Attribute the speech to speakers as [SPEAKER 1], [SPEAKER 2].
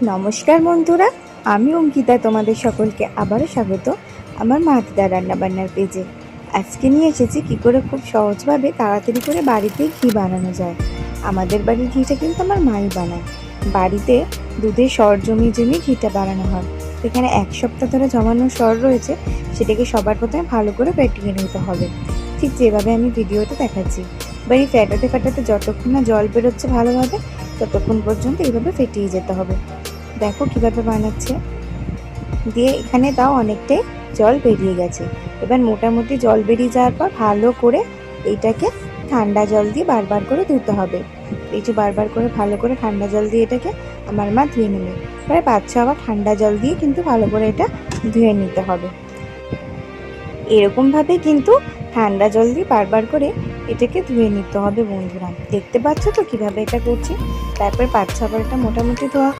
[SPEAKER 1] নমস্কার বন্ধুরা, আমি অঙ্কিতা তোমাদের সকলকে আবারও স্বাগত আমার মা দিদা রান্নাবান্নার পেজে। আজকে নিয়ে এসেছি কী করে খুব সহজভাবে তাড়াতাড়ি করে বাড়িতে ঘি বানানো যায়। আমাদের বাড়ির ঘিটা কিন্তু আমার মাই বানায়। বাড়িতে দুধের সর জমিয়ে জমিয়ে ঘিটা বানানো হয়। এখানে 1 সপ্তাহ ধরে জমানো সর রয়েছে, সেটাকে সবার প্রথমে ভালো করে ফেটিয়ে নিতে হবে, ঠিক যেভাবে আমি ভিডিওতে দেখাচ্ছি। এবার এই ফেটাতে ফেটাতে যতক্ষণ না জল বেরোচ্ছে ভালোভাবে, ততক্ষণ পর্যন্ত এইভাবে ফেটিয়ে যেতে হবে। দেখো কিভাবে বানাচ্ছে, দিয়ে এখানে তাও অনেকটাই জল বেরিয়ে গেছে। এবার মোটামুটি জল বেরিয়ে যাওয়ার পর ভালো করে এইটাকে ঠান্ডা জল দিয়ে বারবার করে ধুতে হবে। এই যে বারবার করে ভালো করে ঠান্ডা জল দিয়ে এটাকে আমার মা ধুয়ে নেবে। প্রায় 5-6 বার ঠান্ডা জল দিয়ে কিন্তু ভালো করে এটা ধুয়ে নিতে হবে। এরকমভাবে কিন্তু ঠান্ডা জল দিয়ে বারবার করে এটাকে ধুয়ে নিতে হবে বন্ধুরা। দেখতে পাচ্ছ তো কীভাবে এটা করছি। তারপর 5-6 বার এটা মোটামুটি ধোয়া